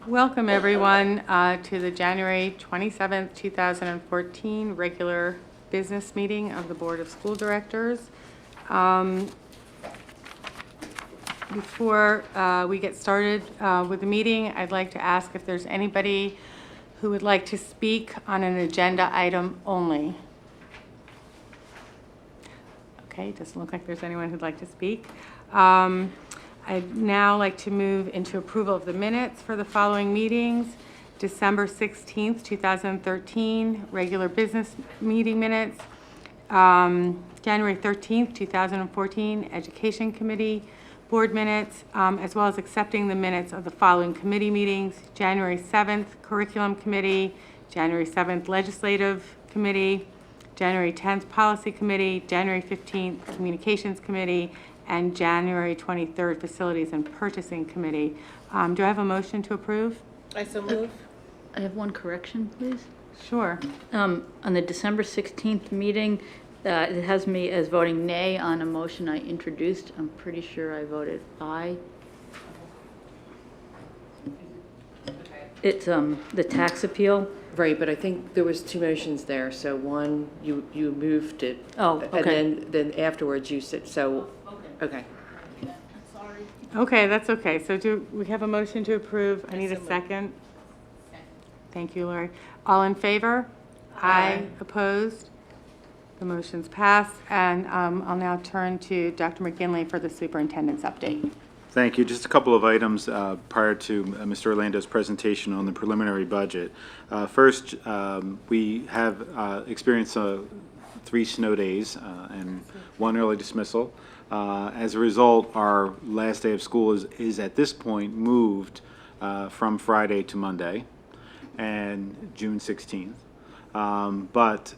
Welcome, everyone, to the January 27th, 2014 regular business meeting of the Board of School Directors. Before we get started with the meeting, I'd like to ask if there's anybody who would like to speak on an agenda item only. Okay, doesn't look like there's anyone who'd like to speak. I'd now like to move into approval of the minutes for the following meetings. December 16th, 2013, regular business meeting minutes. January 13th, 2014, Education Committee board minutes, as well as accepting the minutes of the following committee meetings. January 7th, Curriculum Committee, January 7th, Legislative Committee, January 10th, Policy Committee, January 15th, Communications Committee, and January 23rd, Facilities and Purchasing Committee. Do I have a motion to approve? I so move. I have one correction, please. Sure. On the December 16th meeting, it has me as voting nay on a motion I introduced. I'm pretty sure I voted aye. It's the tax appeal. Right, but I think there was two motions there. So one, you moved it. Oh, okay. And then afterwards you said, so, okay. Okay, that's okay. So do we have a motion to approve? I need a second. Thank you, Lori. All in favor? Aye. Opposed? The motion's passed. And I'll now turn to Dr. McGinley for the superintendent's update. Thank you. Just a couple of items prior to Mr. Orlando's presentation on the preliminary budget. First, we have experienced 3 snow days and 1 early dismissal. As a result, our last day of school is at this point moved from Friday to Monday and June 16th. But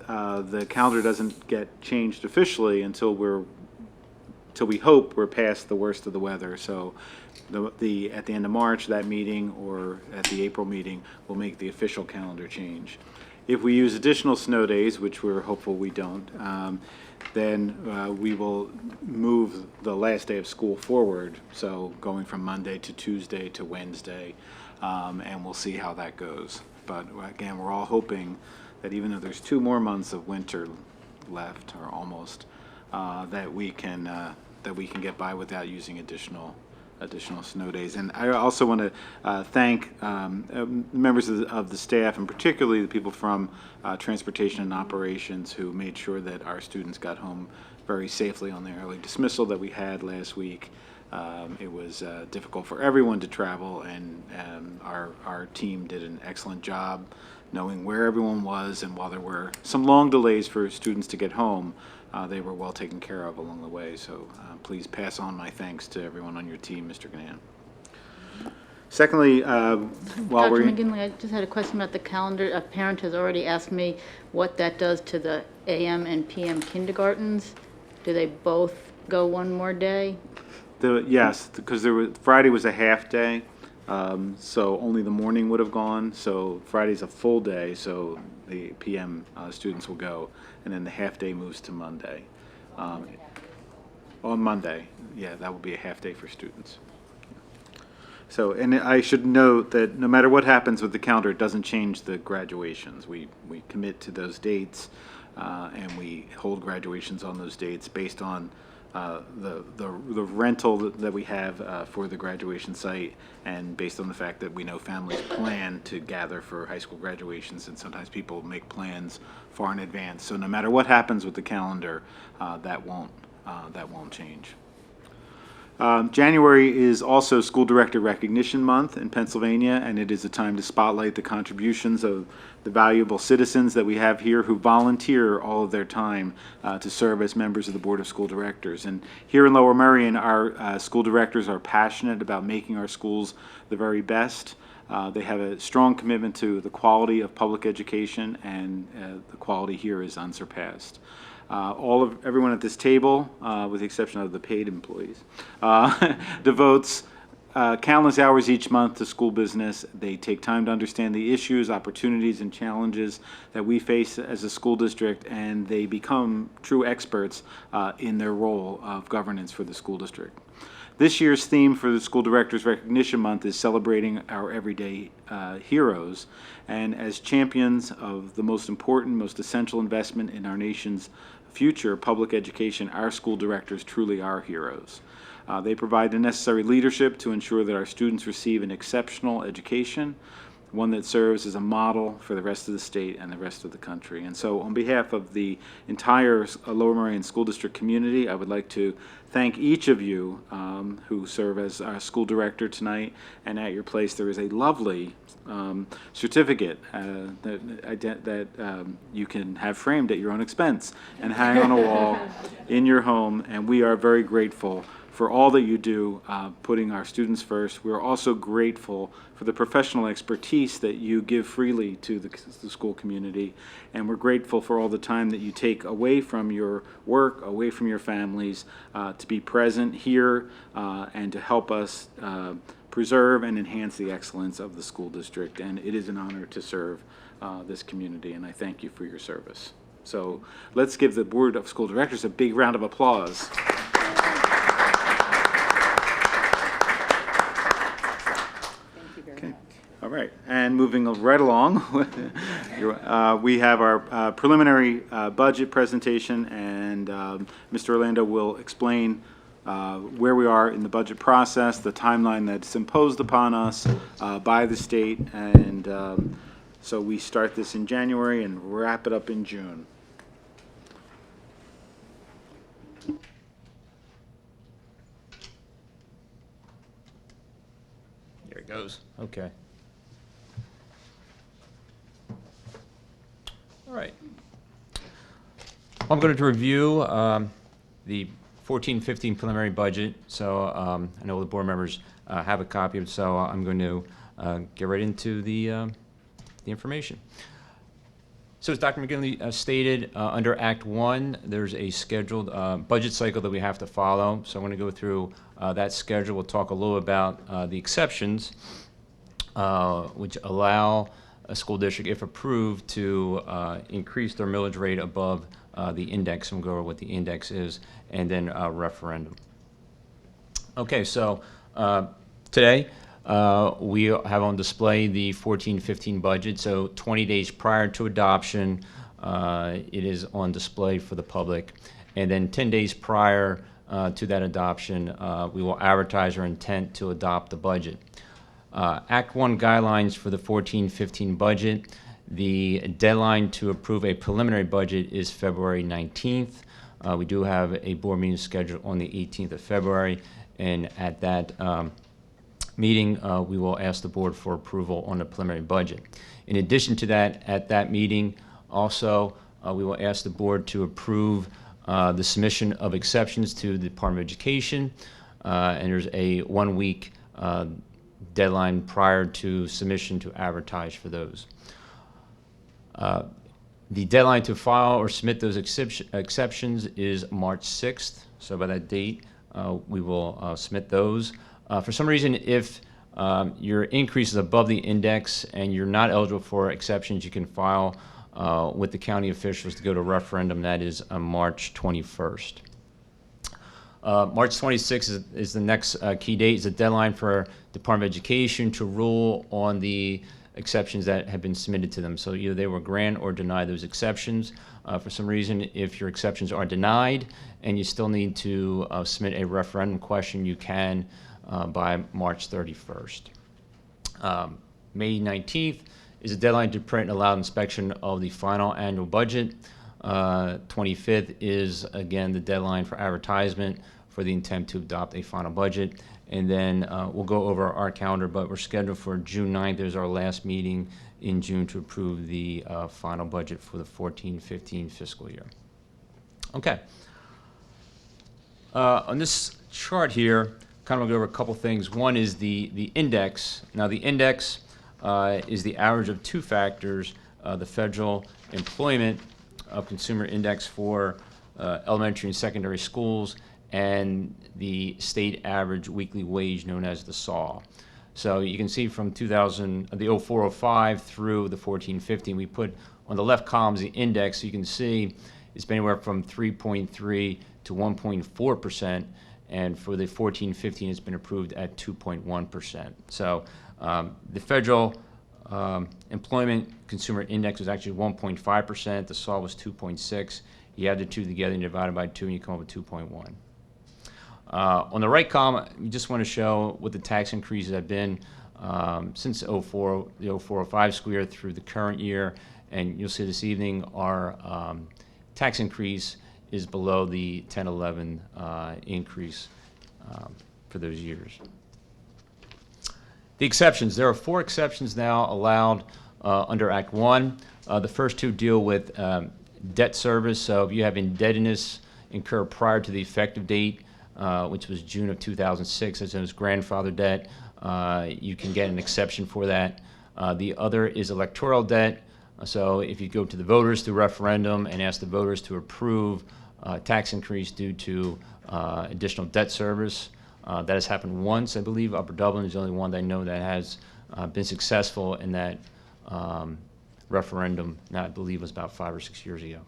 the calendar doesn't get changed officially until we hope we're past the worst of the weather. So at the end of March, that meeting, or at the April meeting, will make the official calendar change. If we use additional snow days, which we're hopeful we don't, then we will move the last day of school forward, so going from Monday to Tuesday to Wednesday, and we'll see how that goes. But again, we're all hoping that even though there's 2 more months of winter left, or almost, that we can get by without using additional snow days. And I also want to thank members of the staff, and particularly the people from transportation and operations, who made sure that our students got home very safely on the early dismissal that we had last week. It was difficult for everyone to travel, and our team did an excellent job knowing where everyone was, and while there were some long delays for students to get home, they were well taken care of along the way. So please pass on my thanks to everyone on your team, Mr. Gannan. Secondly, while Dr. we're... McGinley, I just had a question about the calendar. A parent has already asked me what that does to the AM and PM kindergartens. Do they both go one more day? Yes, because Friday was a half day, so only the morning would have gone. So Friday's a full day, so the PM students will go, and then the half day moves to Monday. On Monday, yeah, that will be a half day for students. So, and I should note that no matter what happens with the calendar, it doesn't change the graduations. We commit to those dates, and we hold graduations on those dates based on the rental that we have for the graduation site, and based on the fact that we know families plan to gather for high school graduations, and sometimes people make plans far in advance. So no matter what happens with the calendar, that won't change. January is also School Director Recognition Month in Pennsylvania, and it is a time to spotlight the contributions of the valuable citizens that we have here who volunteer all of their time to serve as members of the Board of School Directors. And here in Lower Merion, our school directors are passionate about making our schools the very best. They have a strong commitment to the quality of public education, and the quality here is unsurpassed. Everyone at this table, with the exception of the paid employees, devotes countless hours each month to school business. They take time to understand the issues, opportunities, and challenges that we face as a school district, and they become true experts in their role of governance for the school district. This year's theme for the School Directors Recognition Month is celebrating our everyday heroes. And as champions of the most important, most essential investment in our nation's future, public education, our school directors truly are heroes. They provide the necessary leadership to ensure that our students receive an exceptional education, one that serves as a model for the rest of the state and the rest of the country. And so on behalf of the entire Lower Merion School District community, I would like to thank each of you who serve as our school director tonight. And at your place, there is a lovely certificate that you can have framed at your own expense and hang on a wall in your home. And we are very grateful for all that you do, putting our students first. We're also grateful for the professional expertise that you give freely to the school community, and we're grateful for all the time that you take away from your work, away from your families, to be present here and to help us preserve and enhance the excellence of the school district. And it is an honor to serve this community, and I thank you for your service. So let's give the Board of School Directors a big round of applause. All right, and moving right along, we have our preliminary budget presentation, and Mr. Orlando will explain where we are in the budget process, the timeline that's imposed upon us by the state, and so we start this in January and wrap it up in June. There it goes. Okay. All right. I'm going to review the 14-15 preliminary budget. So I know the board members have a copy of it, so I'm going to get right into the information. So as Dr. McGinley stated, under Act 1, there's a scheduled budget cycle that we have to follow. So I'm going to go through that schedule. We'll talk a little about the exceptions, which allow a school district, if approved, to increase their millage rate above the index, and we'll go over what the index is, and then a referendum. Okay, so today we have on display the 14-15 budget. So 20 days prior to adoption, it is on display for the public, and then 10 days prior to that adoption, we will advertise our intent to adopt the budget. Act 1 guidelines for the 14-15 budget. The deadline to approve a preliminary budget is February 19th. We do have a board meeting scheduled on the 18th of February, and at that meeting, we will ask the board for approval on the preliminary budget. In addition to that, at that meeting, also, we will ask the board to approve the submission of exceptions to the Department of Education, and there's a 1-week deadline prior to submission to advertise for those. The deadline to file or submit those exceptions is March 6th. So by that date, we will submit those. For some reason, if your increase is above the index and you're not eligible for exceptions, you can file with the county officials to go to referendum. That is March 21st. March 26th is the next key date. Is the deadline for Department of Education to rule on the exceptions that have been submitted to them. So either they will grant or deny those exceptions. For some reason, if your exceptions are denied and you still need to submit a referendum question, you can by March 31st. May 19th is the deadline to print and allow inspection of the final annual budget. 25th is, again, the deadline for advertisement for the intent to adopt a final budget. And then we'll go over our calendar, but we're scheduled for June 9th. There's our last meeting in June to approve the final budget for the 14-15 fiscal year. Okay. On this chart here, kind of go over a couple things. One is the index. Now, the index is the average of two factors, the federal employment of consumer index for elementary and secondary schools, and the state average weekly wage known as the SAW. So you can see from the 04-05 through the 14-15, we put on the left columns the index. So you can see it's been anywhere from 3.3 to 1.4%, and for the 14-15, it's been approved at 2.1%. So the federal employment consumer index was actually 1.5%. The SAW was 2.6. You add the two together and divide it by 2, and you come up with 2.1. On the right column, we just want to show what the tax increases have been since the 04-05 school year through the current year. And you'll see this evening our tax increase is below the 10-11 increase for those years. The exceptions. There are 4 exceptions now allowed under Act 1. The first 2 deal with debt service. So if you have indebtedness incurred prior to the effective date, which was June of 2006, as it grandfather debt, you can get an exception for that. The other is electoral debt. So if you go to the voters through referendum and ask the voters to approve tax increase due to additional debt service, that has happened once, I believe. Upper Dublin is the only one that I know that has been successful in that referendum. Now, I believe it was about 5 or 6 years ago.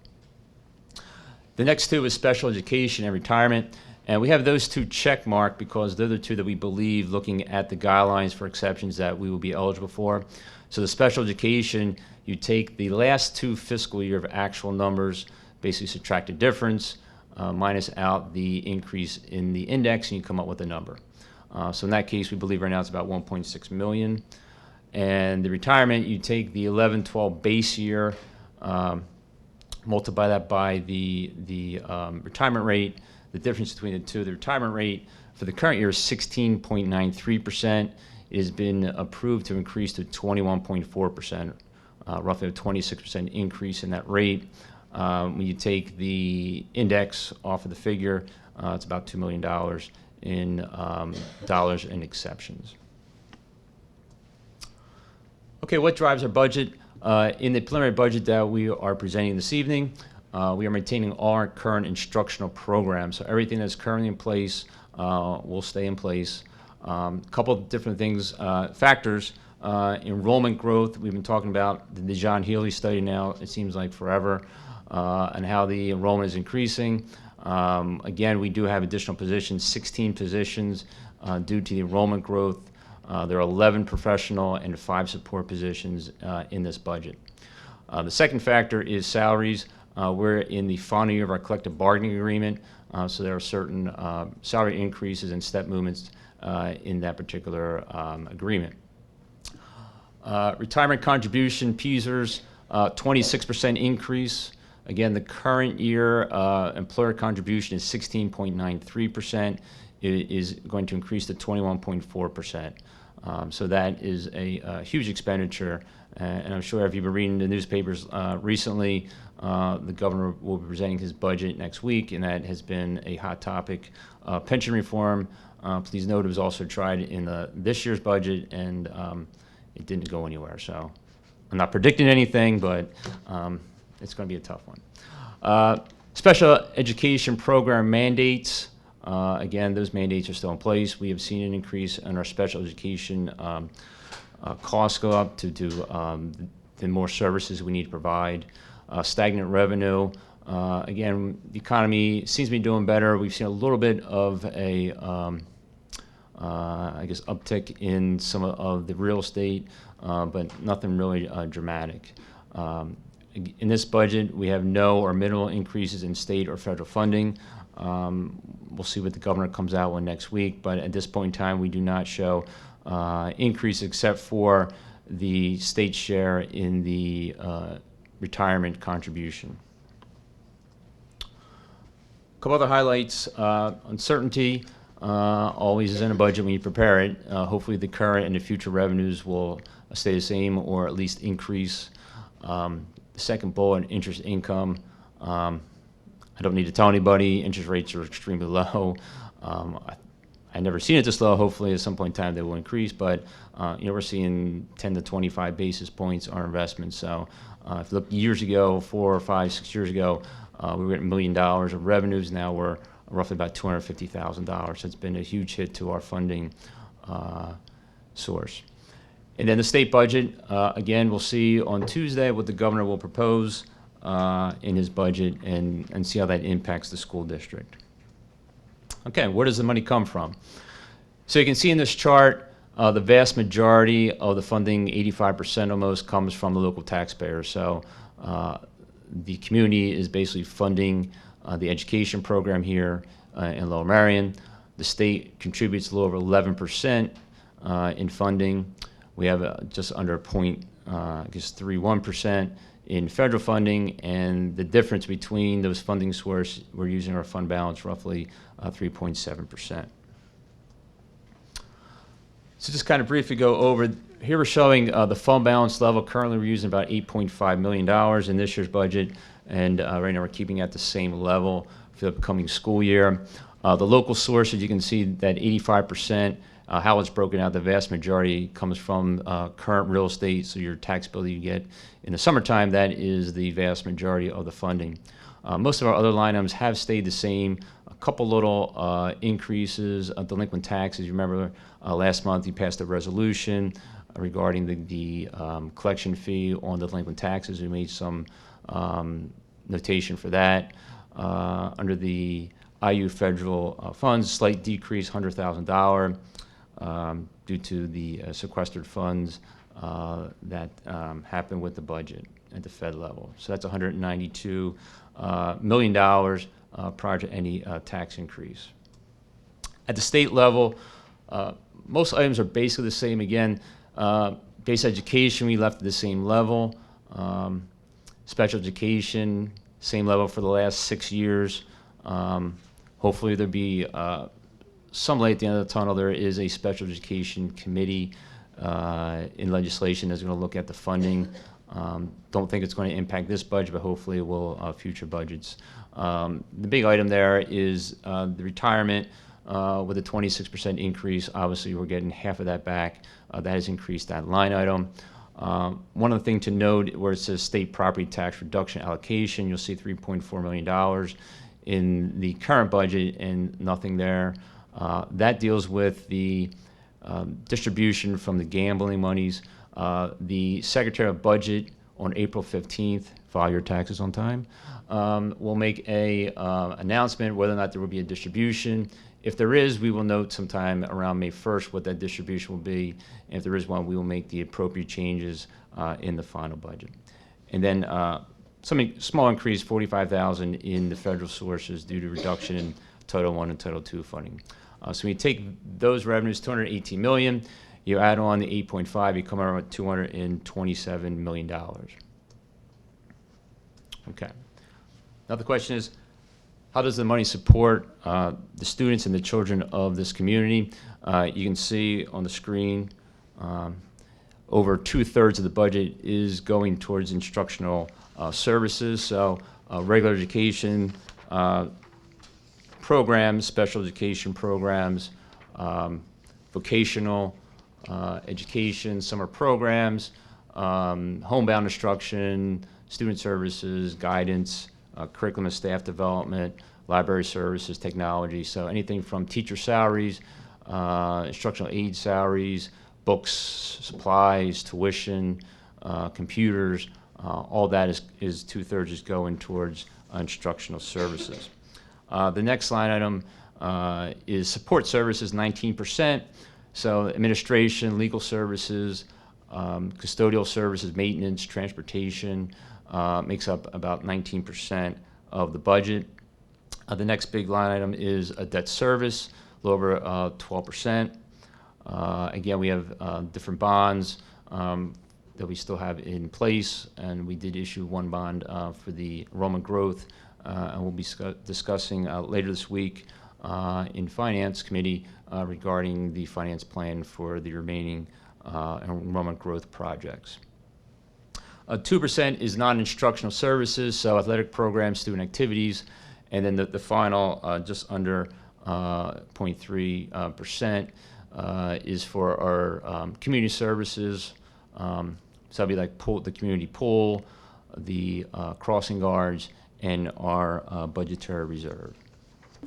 The next 2 is special education and retirement. And we have those 2 check marked because they're the 2 that we believe, looking at the guidelines for exceptions, that we will be eligible for. So the special education, you take the last 2 fiscal year of actual numbers, basically subtract the difference, minus out the increase in the index, and you come up with a number. So in that case, we believe right now it's about 1.6 million. And the retirement, you take the 11-12 base year, multiply that by the retirement rate. The difference between the 2, the retirement rate for the current year is 16.93%. It has been approved to increase to 21.4%, roughly a 26% increase in that rate. When you take the index off of the figure, it's about $2 million in dollars in exceptions. Okay, what drives our budget? In the preliminary budget that we are presenting this evening, we are maintaining all our current instructional programs. So everything that's currently in place will stay in place. A couple of different things, factors. Enrollment growth, we've been talking about the John Healy study now, it seems like forever, and how the enrollment is increasing. Again, we do have additional positions, 16 positions due to the enrollment growth. There are 11 professional and 5 support positions in this budget. The second factor is salaries. We're in the final year of our collective bargaining agreement, so there are certain salary increases and step movements in that particular agreement. Retirement contribution, PESers, 26% increase. Again, the current year employer contribution is 16.93%. It is going to increase to 21.4%. So that is a huge expenditure. And I'm sure if you've been reading the newspapers recently, the governor will be presenting his budget next week, and that has been a hot topic. Pension reform, please note, it was also tried in this year's budget, and it didn't go anywhere. So I'm not predicting anything, but it's going to be a tough one. Special education program mandates. Again, those mandates are still in place. We have seen an increase in our special education costs go up to the more services we need to provide. Stagnant revenue. Again, the economy seems to be doing better. We've seen a little bit of a, I guess, uptick in some of the real estate, but nothing really dramatic. In this budget, we have no or minimal increases in state or federal funding. We'll see what the governor comes out with next week, but at this point in time, we do not show increase except for the state share in the retirement contribution. A couple other highlights. Uncertainty always is in a budget when you prepare it. Hopefully the current and the future revenues will stay the same or at least increase. The second bullet, interest income. I don't need to tell anybody, interest rates are extremely low. I've never seen it this low. Hopefully at some point in time they will increase, but we're seeing 10 to 25 basis points on investments. So if you look years ago, 4 or 5, 6 years ago, we were at $1 million of revenues. Now we're roughly about $250,000. So it's been a huge hit to our funding source. And then the state budget, again, we'll see on Tuesday what the governor will propose in his budget and see how that impacts the school district. Okay, where does the money come from? So you can see in this chart, the vast majority of the funding, 85% almost, comes from the local taxpayers. So the community is basically funding the education program here in Lower Merion. The state contributes a little over 11% in funding. We have just under 31% in federal funding, and the difference between those funding sources, we're using our fund balance roughly 3.7%. So just kind of briefly go over, here we're showing the fund balance level. Currently we're using about $8.5 million in this year's budget, and right now we're keeping at the same level for the upcoming school year. The local sources, you can see that 85%, how it's broken out, the vast majority comes from current real estate, so your tax bill that you get in the summertime, that is the vast majority of the funding. Most of our other line items have stayed the same. A couple little increases of delinquent taxes. You remember last month you passed a resolution regarding the collection fee on the delinquent taxes. We made some notation for that. Under the IU federal funds, slight decrease, $100,000 due to the sequestered funds that happened with the budget at the Fed level. So that's $192 million prior to any tax increase. At the state level, most items are basically the same. Again, base education, we left at the same level. Special education, same level for the last 6 years. Hopefully there'll be some light at the end of the tunnel. There is a special education committee in legislation that's going to look at the funding. Don't think it's going to impact this budget, but hopefully it will future budgets. The big item there is the retirement with a 26% increase. Obviously, we're getting half of that back. That has increased that line item. One other thing to note, where it says state property tax reduction allocation, you'll see $3.4 million in the current budget and nothing there. That deals with the distribution from the gambling monies. The Secretary of Budget on April 15th, file your taxes on time, will make a announcement whether or not there will be a distribution. If there is, we will note sometime around May 1st what that distribution will be. And if there is one, we will make the appropriate changes in the final budget. And then some small increase, $45,000 in the federal sources due to reduction in Title I and Title II funding. So when you take those revenues, $218 million, you add on the 8.5, you come out with $227 million. Okay. Now the question is, how does the money support the students and the children of this community? You can see on the screen, over 2/3 of the budget is going towards instructional services. So regular education programs, special education programs, vocational education, summer programs, homebound instruction, student services, guidance, curriculum and staff development, library services, technology. So anything from teacher salaries, instructional aid salaries, books, supplies, tuition, computers, all that is 2/3 is going towards instructional services. The next line item is support services, 19%. So administration, legal services, custodial services, maintenance, transportation makes up about 19% of the budget. The next big line item is a debt service, a little over 12%. Again, we have different bonds that we still have in place, and we did issue one bond for the enrollment growth, and we'll be discussing later this week in Finance Committee regarding the finance plan for the remaining enrollment growth projects. 2% is non-instructional services, so athletic programs, student activities, and then the final, just under 0.3%, is for our community services. So that'd be like the community pool, the crossing guards, and our budgetary reserve.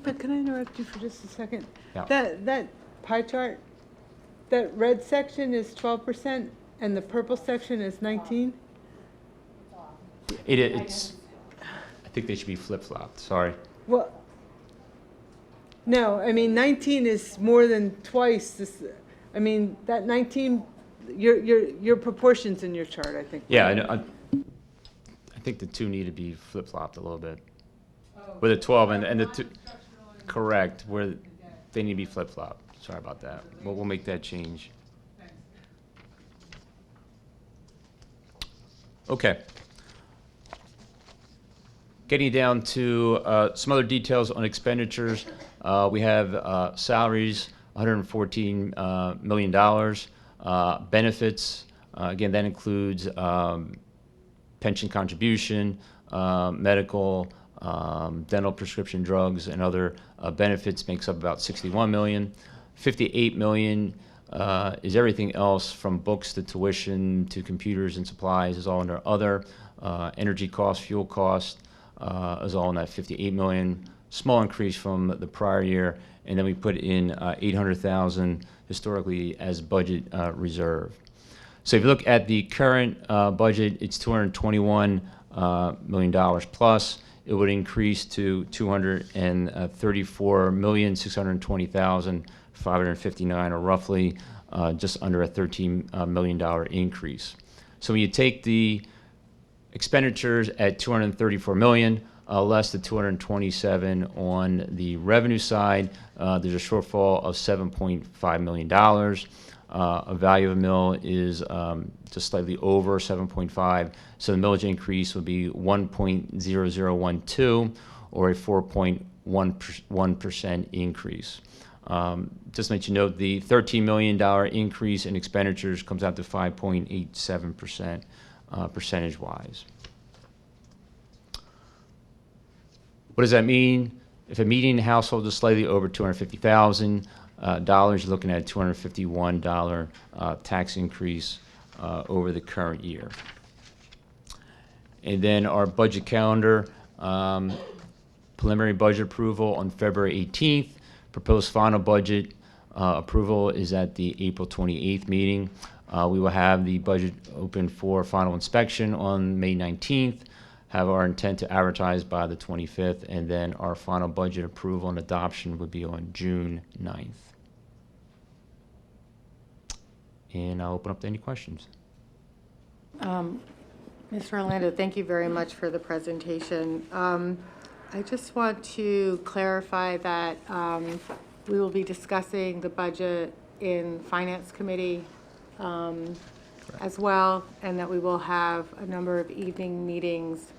But can I interrupt you for just a second? Yeah. That pie chart, that red section is 12% and the purple section is 19? It's, I think they should be flip-flopped, sorry. Well, No, I mean, 19 is more than twice this, I mean, that 19, your proportions in your chart, I think. Yeah, I think the two need to be flip-flopped a little bit. With the 12 and the two, correct, where they need to be flip-flopped. Sorry about that. We'll make that change. Okay. Getting down to some other details on expenditures. We have salaries, $114 million. Benefits, again, that includes pension contribution, medical, dental, prescription drugs, and other benefits makes up about $61 million. $58 million is everything else from books to tuition to computers and supplies is all under other. Energy costs, fuel costs is all in that $58 million. Small increase from the prior year. And then we put in $800,000 historically as budget reserve. So if you look at the current budget, it's $221 million plus. It would increase to $234,620,559, or roughly just under a $13 million increase. So when you take the expenditures at $234 million, less the $227 on the revenue side, there's a shortfall of $7.5 million. A value of a mill is just slightly over 7.5, so the millage increase would be 1.0012, or a 4.1% increase. Just to let you know, the $13 million increase in expenditures comes out to 5.87% percentage-wise. What does that mean? If a median household is slightly over $250,000, you're looking at a $251 tax increase over the current year. And then our budget calendar, preliminary budget approval on February 18th. Proposed final budget approval is at the April 28th meeting. We will have the budget open for final inspection on May 19th. Have our intent to advertise by the 25th, and then our final budget approval and adoption would be on June 9th. And I'll open up to any questions. Mr. Orlando, thank you very much for the presentation. I just want to clarify that we will be discussing the budget in Finance Committee as well, and that we will have a number of evening meetings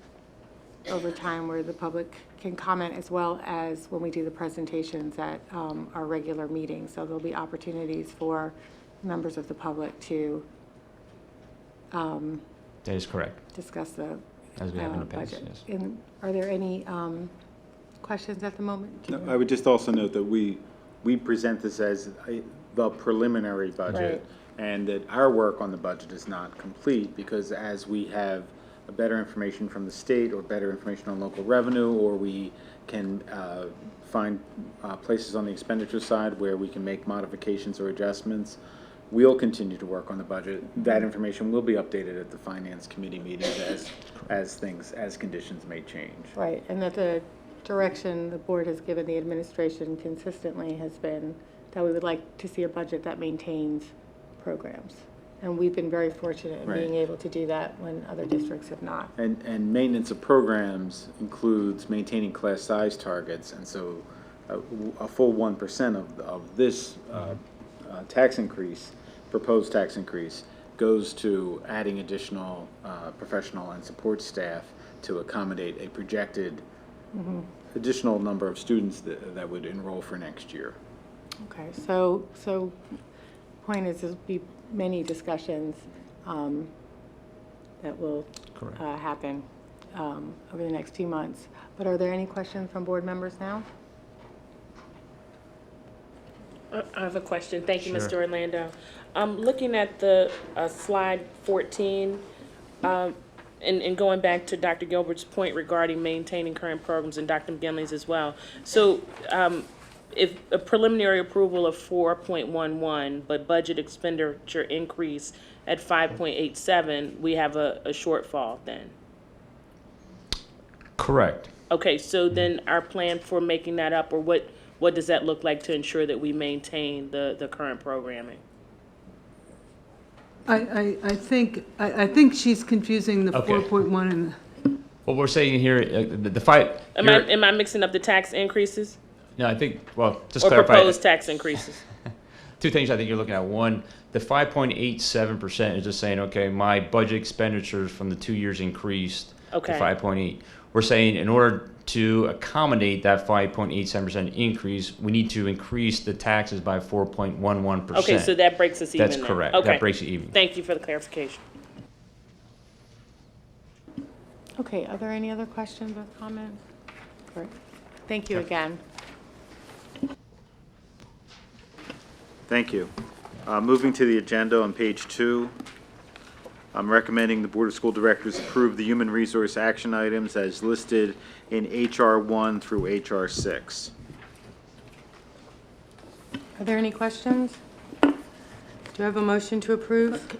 over time where the public can comment, as well as when we do the presentations at our regular meetings. So there'll be opportunities for members of the public to That is correct. discuss the As we have in the past, budget. yes. And are there any questions at the moment? No, I would just also note that we present this as the preliminary budget, and that our work on the budget is not complete, because as we have better information from the state, or better information on local revenue, or we can find places on the expenditure side where we can make modifications or adjustments, we'll continue to work on the budget. That information will be updated at the Finance Committee meetings as conditions may change. Right, and that the direction the board has given the administration consistently has been that we would like to see a budget that maintains programs. And we've been very fortunate in being able to do that when other districts have not. And maintenance of programs includes maintaining class size targets, and so a full 1% of this tax increase, proposed tax increase, goes to adding additional professional and support staff to accommodate a projected additional number of students that would enroll for next year. Okay, so point is there'll be many discussions that will happen over the next few months. But are there any questions from board members now? I have a question. Thank you, Sure. Mr. Orlando. Looking at the slide 14, and going back to Dr. Gilbert's point regarding maintaining current programs, and Dr. McGinley's as well. So if a preliminary approval of 4.11, but budget expenditure increase at 5.87, we have a shortfall then? Correct. Okay, so then our plan for making that up, or what what does that look like to ensure that we maintain the current programming? I think she's confusing the Okay. 4.1 and What we're saying here, the five. Am I mixing up the tax increases No, I think, well, just or clarify. proposed tax increases? Two things I think you're looking at. One, the 5.87% is just saying, okay, my budget expenditures from the 2 years increased Okay. to 5.8. We're saying in order to accommodate that 5.87% increase, we need to increase the taxes by 4.11%. Okay, so that breaks us even That's then. correct. Okay. That breaks it even. Thank you for the clarification. Okay, are there any other questions or comments? Great. Thank you again. Thank you. Moving to the agenda on page 2, I'm recommending the Board of School Directors approve the human resource action items as listed in HR 1 through HR 6. Are there any questions? Do you have a motion to approve?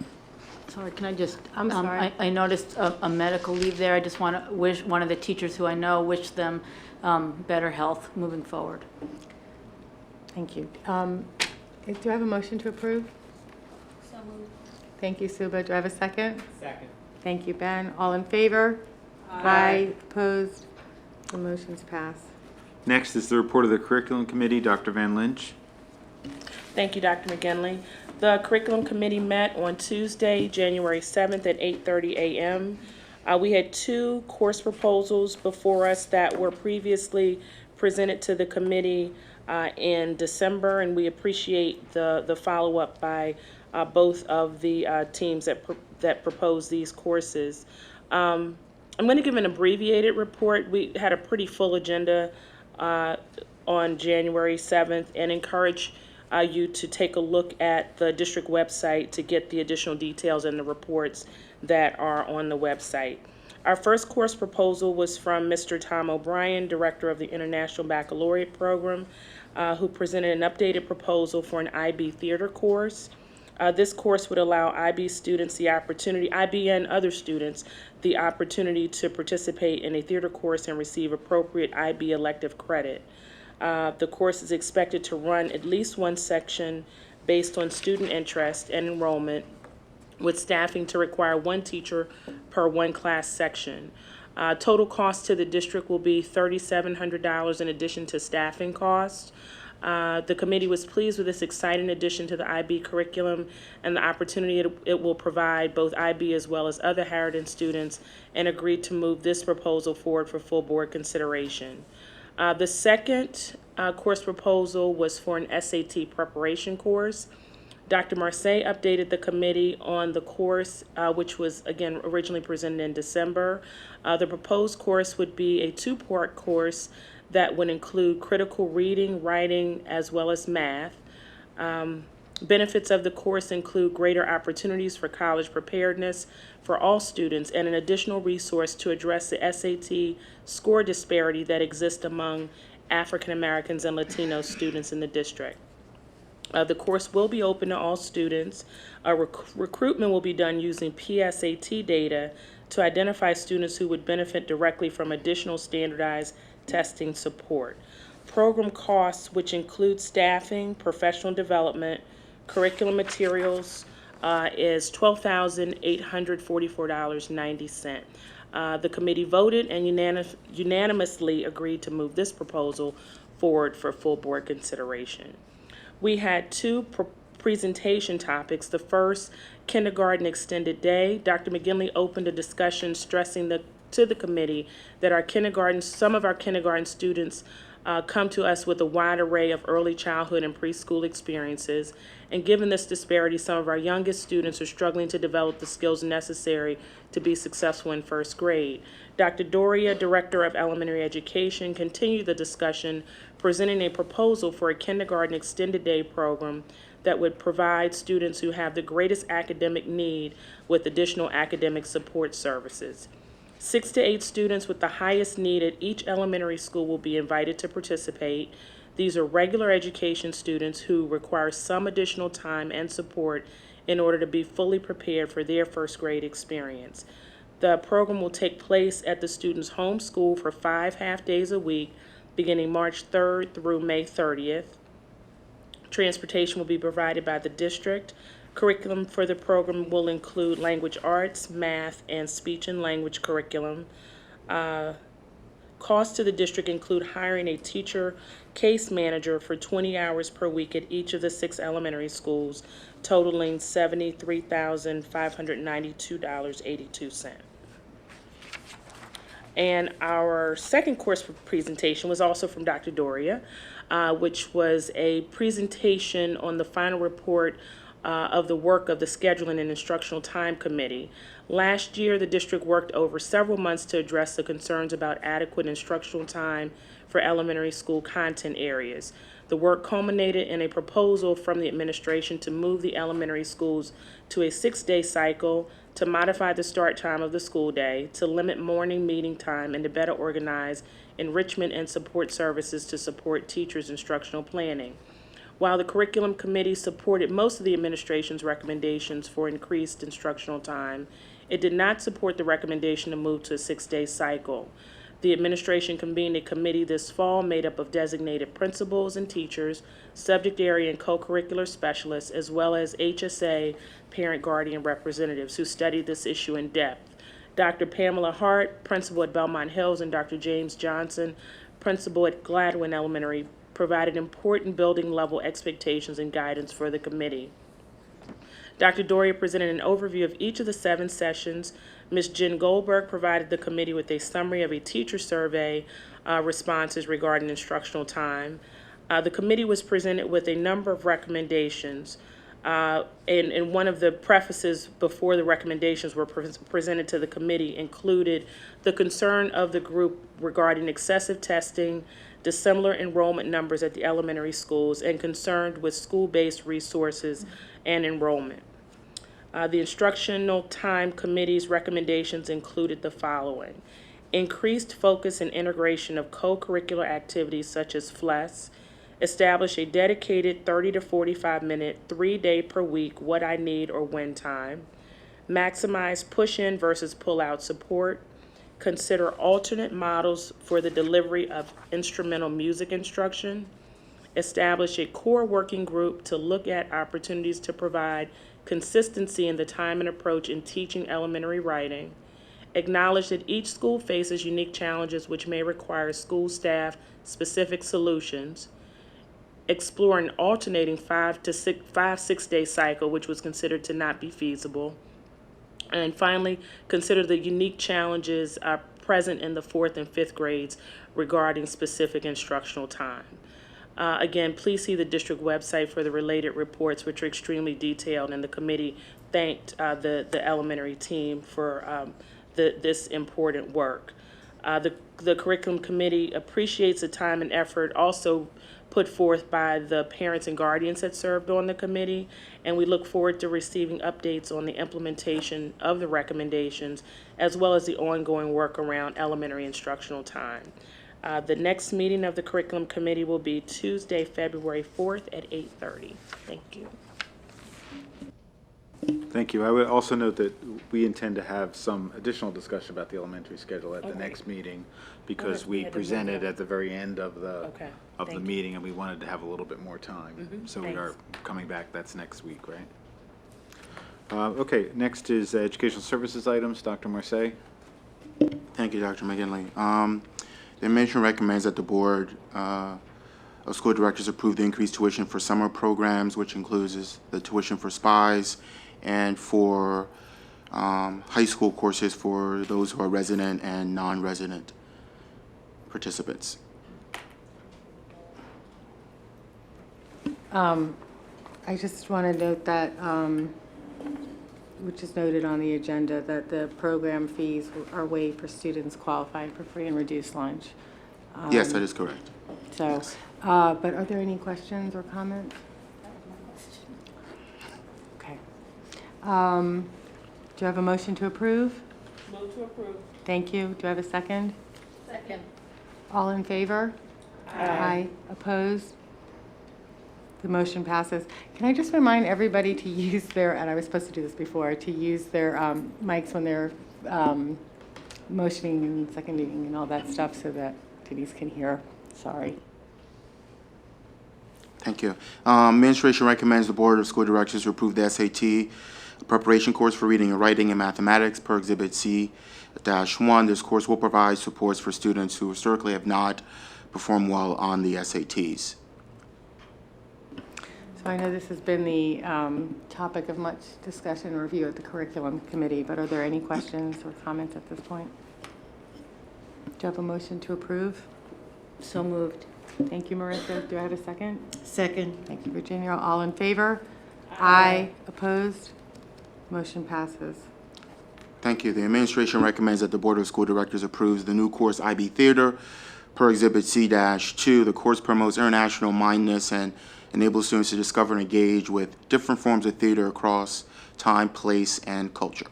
Sorry, can I just? I'm sorry. I noticed a medical leave there. I just want to wish one of the teachers who I know, wish them better health moving forward. Thank you. Do I have a motion to approve? So moved. Thank you, Suba. Do I have a second? Second. Thank you, Ben. All in favor? Aye. Opposed? The motion's passed. Next is the report of the Curriculum Committee. Dr. Van Lynch. Thank you, Dr. McGinley. The Curriculum Committee met on Tuesday, January 7th at 8:30 a.m. We had 2 course proposals before us that were previously presented to the committee in December, and we appreciate the follow-up by both of the teams that proposed these courses. I'm going to give an abbreviated report. We had a pretty full agenda on January 7th and encourage you to take a look at the district website to get the additional details and the reports that are on the website. Our first course proposal was from Mr. Tom O'Brien, Director of the International Baccalaureate Program, who presented an updated proposal for an IB theater course. This course would allow IB students the opportunity, IB and other students, the opportunity to participate in a theater course and receive appropriate IB elective credit. The course is expected to run at least one section based on student interest and enrollment, with staffing to require 1 teacher per 1 class section. Total cost to the district will be $3,700 in addition to staffing costs. The committee was pleased with this exciting addition to the IB curriculum and the opportunity it will provide both IB as well as other Harridan students, and agreed to move this proposal forward for full board consideration. The second course proposal was for an SAT preparation course. Dr. Marseille updated the committee on the course, which was, again, originally presented in December. The proposed course would be a 2-part course that would include critical reading, writing, as well as math. Benefits of the course include greater opportunities for college preparedness for all students and an additional resource to address the SAT score disparity that exists among African Americans and Latino students in the district. The course will be open to all students. Recruitment will be done using PSAT data to identify students who would benefit directly from additional standardized testing support. Program costs, which include staffing, professional development, curriculum materials, is $12,844.90. The committee voted and unanimously agreed to move this proposal forward for full board consideration. We had 2 presentation topics. The first, kindergarten extended day. Dr. McGinley opened a discussion stressing to the committee that some of our kindergarten students come to us with a wide array of early childhood and preschool experiences. And given this disparity, some of our youngest students are struggling to develop the skills necessary to be successful in first grade. Dr. Doria, Director of Elementary Education, continued the discussion, presenting a proposal for a kindergarten extended day program that would provide students who have the greatest academic need with additional academic support services. 6 to 8 students with the highest need at each elementary school will be invited to participate. These are regular education students who require some additional time and support in order to be fully prepared for their first grade experience. The program will take place at the student's home school for 5 half days a week, beginning March 3rd through May 30th. Transportation will be provided by the district. Curriculum for the program will include language arts, math, and speech and language curriculum. Costs to the district include hiring a teacher case manager for 20 hours per week at each of the 6 elementary schools, totaling $73,592.82. And our second course presentation was also from Dr. Doria, which was a presentation on the final report of the work of the Scheduling and Instructional Time Committee. Last year, the district worked over several months to address the concerns about adequate instructional time for elementary school content areas. The work culminated in a proposal from the administration to move the elementary schools to a 6-day cycle, to modify the start time of the school day, to limit morning meeting time, and to better organize enrichment and support services to support teachers' instructional planning. While the curriculum committee supported most of the administration's recommendations for increased instructional time, it did not support the recommendation to move to a 6-day cycle. The administration convened a committee this fall made up of designated principals and teachers, subject area and co-curricular specialists, as well as HSA parent guardian representatives who studied this issue in depth. Dr. Pamela Hart, principal at Belmont Hills, and Dr. James Johnson, principal at Gladwin Elementary, provided important building level expectations and guidance for the committee. Dr. Doria presented an overview of each of the 7 sessions. Ms. Jen Goldberg provided the committee with a summary of a teacher survey responses regarding instructional time. The committee was presented with a number of recommendations. And one of the prefaces before the recommendations were presented to the committee included the concern of the group regarding excessive testing, dissimilar enrollment numbers at the elementary schools, and concerned with school-based resources and enrollment. The Instructional Time Committee's recommendations included the following: increased focus and integration of co-curricular activities such as FLES, establish a dedicated 30 to 45 minute, 3-day per week what I need or when time, maximize push-in versus pull-out support, consider alternate models for the delivery of instrumental music instruction, establish a core working group to look at opportunities to provide consistency in the time and approach in teaching elementary writing, acknowledge that each school faces unique challenges which may require school staff specific solutions, explore an alternating 6-day cycle, which was considered to not be feasible, and finally, consider the unique challenges present in the 4th and 5th grades regarding specific instructional time. Again, please see the district website for the related reports, which are extremely detailed, and the committee thanked the elementary team for this important work. The curriculum committee appreciates the time and effort also put forth by the parents and guardians that served on the committee, and we look forward to receiving updates on the implementation of the recommendations, as well as the ongoing work around elementary instructional time. The next meeting of the curriculum committee will be Tuesday, February 4th at 8:30. Thank you. Thank you. I would also note that we intend to have some additional discussion about the elementary schedule at the Okay. next meeting, because Okay. we We had to move presented that. at the very end of the Okay. of the Thank you. meeting, and we wanted to have a little bit more time. So we are Thanks. coming back. That's next week, right? Okay. Next is educational services items. Dr. Marseille. Thank you, Dr. McGinley. The administration recommends that the Board of School Directors approve the increased tuition for summer programs, which includes the tuition for SPIES and for high school courses for those who are resident and non-resident participants. I just want to note that, which is noted on the agenda, that the program fees are waived for students qualifying for free and reduced lunch. Yes, that is correct. So, Yes. but are there any questions or comments? Okay. Do you have a motion to approve? Move to approve. Thank you. Do I have a second? Second. All in favor? Aye. Opposed? The motion passes. Can I just remind everybody to use their, and I was supposed to do this before, to use their mics when they're motioning and seconding and all that stuff so that Denise can hear. Sorry. Thank you. Administration recommends the Board of School Directors to approve the SAT preparation course for reading and writing and mathematics per Exhibit C-1. This course will provide supports for students who historically have not performed well on the SATs. So I know this has been the topic of much discussion and review at the curriculum committee, but are there any questions or comments at this point? Do you have a motion to approve? So moved. Thank you, Marissa. Do I have a second? Second. Thank you, Virginia. All in favor? Aye. Opposed? Motion passes. Thank you. The administration recommends that the Board of School Directors approves the new course IB Theater per Exhibit C-2. The course promotes international mindedness and enables students to discover and engage with different forms of theater across time, place, and culture.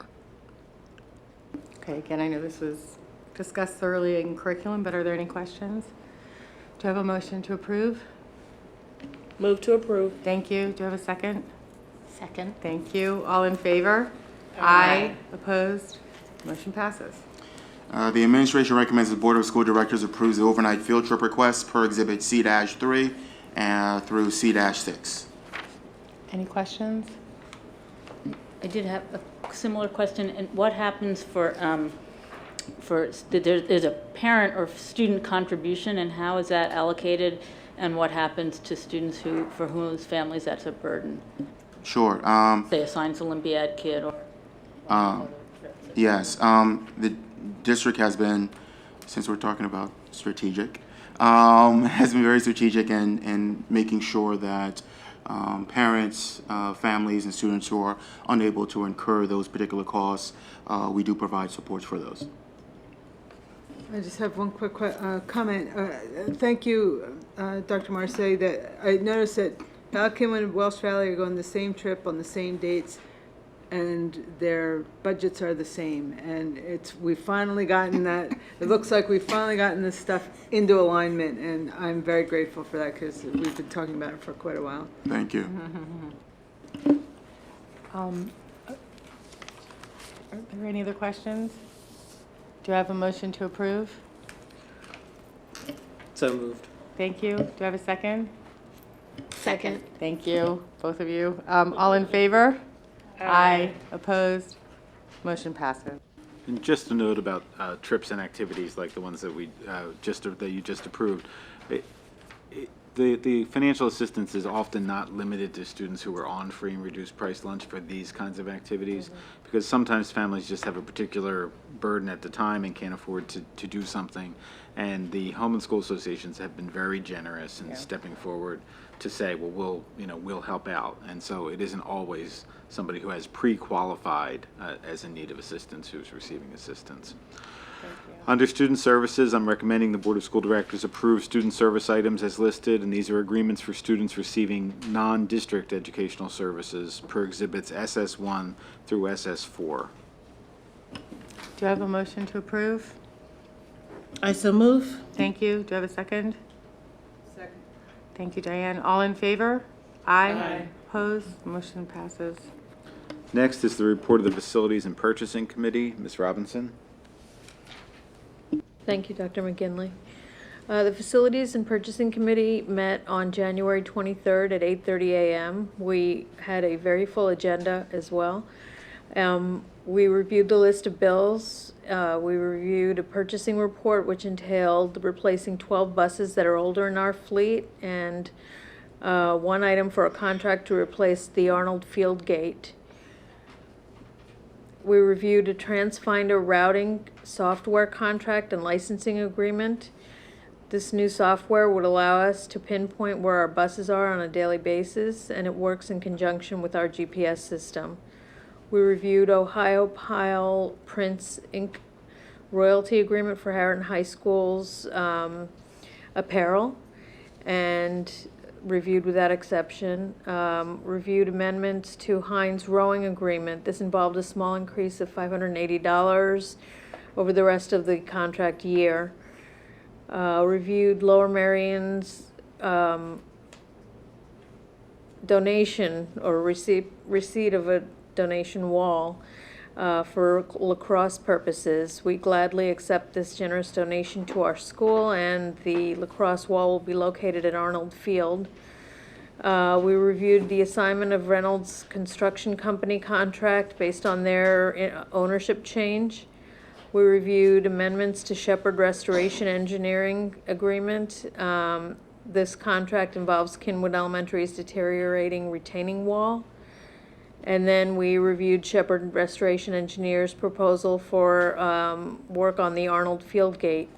Okay, again, I know this was discussed thoroughly in curriculum, but are there any questions? Do I have a motion to approve? Move to approve. Thank you. Do I have a second? Second. Thank you. All in favor? Aye. Opposed? Motion passes. The administration recommends the Board of School Directors approves the overnight field trip request per Exhibit C-3 through C-6. Any questions? I did have a similar question, and what happens there's a parent or student contribution, and how is that allocated, and what happens to students for whose families that's a burden? Sure. Say a science Olympiad kid or. Yes. The district has been, since we're talking about strategic, has been very strategic in making sure that parents, families, and students who are unable to incur those particular costs, we do provide supports for those. I just have one quick comment. Thank you, Dr. Marseille, that I noticed that Alkin and Welsh Valley are going the same trip on the same dates, and their budgets are the same. And we've finally gotten that, it looks like we've finally gotten this stuff into alignment, and I'm very grateful for that because we've been talking about it for quite a while. Thank you. Are there any other questions? Do I have a motion to approve? So moved. Thank you. Do I have a second? Second. Thank you, both of you. All in favor? Aye. Opposed? Motion passes. And just a note about trips and activities like the ones that we that you just approved. The financial assistance is often not limited to students who are on free and reduced price lunch for these kinds of activities, because sometimes families just have a particular burden at the time and can't afford to do something. And the home and school associations have been very generous in stepping forward to say, well, we'll help out. And so it isn't always somebody who has pre-qualified as in need of assistance who's receiving assistance. Under Student Services, I'm recommending the Board of School Directors approve student service items as listed, and these are agreements for students receiving non-district educational services per Exhibits SS1 through SS4. Do I have a motion to approve? I so move. Thank you. Do I have a second? Second. Thank you, Diane. All in favor? Aye. Opposed? Motion passes. Next is the report of the Facilities and Purchasing Committee. Ms. Robinson. Thank you, Dr. McGinley. The Facilities and Purchasing Committee met on January 23rd at 8:30 a.m. We had a very full agenda as well. We reviewed the list of bills. We reviewed a purchasing report, which entailed replacing 12 buses that are older in our fleet, and one item for a contract to replace the Arnold Field Gate. We reviewed a TransFinder routing software contract and licensing agreement. This new software would allow us to pinpoint where our buses are on a daily basis, and it works in conjunction with our GPS system. We reviewed Ohio Pile Prints Inc. royalty agreement for Harrington High School's apparel, and reviewed without exception. Reviewed amendments to Heinz rowing agreement. This involved a small increase of $580 over the rest of the contract year. Reviewed Lower Merion's donation or receipt of a donation wall. for lacrosse purposes. We gladly accept this generous donation to our school, and the lacrosse wall will be located at Arnold Field. We reviewed the assignment of Reynolds Construction Company contract based on their ownership change. We reviewed amendments to Shepherd Restoration Engineering Agreement. This contract involves Kinwood Elementary's deteriorating retaining wall. And then we reviewed Shepherd Restoration Engineers' proposal for work on the Arnold Field Gate.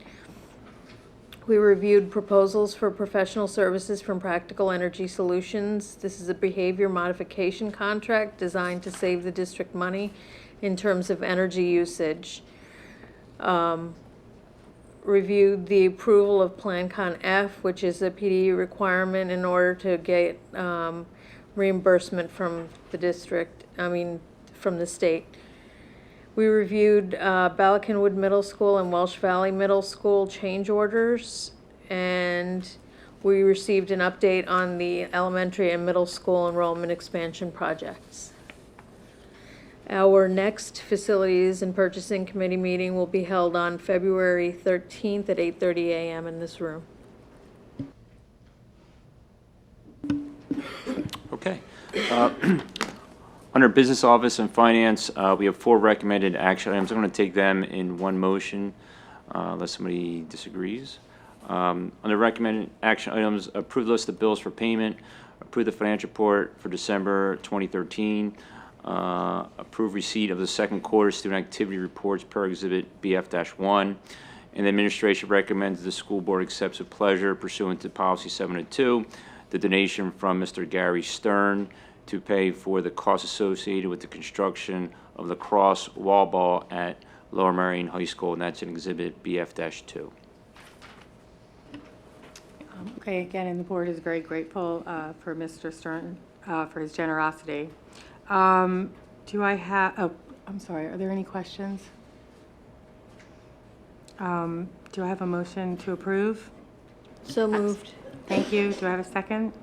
We reviewed proposals for professional services from Practical Energy Solutions. This is a behavior modification contract designed to save the district money in terms of energy usage. Reviewed the approval of Plan Con F, which is a PD requirement in order to get reimbursement from the district, from the state. We reviewed Balakinwood Middle School and Welsh Valley Middle School change orders, and we received an update on the elementary and middle school enrollment expansion projects. Our next Facilities and Purchasing Committee meeting will be held on February 13th at 8:30 a.m. in this room. Okay. Under Business Office and Finance, we have 4 recommended action items. I'm going to take them in one motion, unless somebody disagrees. Under recommended action items, approve the list of bills for payment, approve the financial report for December 2013, approve receipt of the second quarter student activity reports per Exhibit BF-1, and the administration recommends the school board accepts with pleasure pursuant to Policy 702 the donation from Mr. Gary Stern to pay for the costs associated with the construction of the cross wall ball at Lower Merion High School, and that's in Exhibit BF-2. Okay, again, and the board is very grateful for Mr. Stern for his generosity. Do I have, oh, I'm sorry, are there any questions? Do I have a motion to approve? So moved. Thank you. Do I have a second?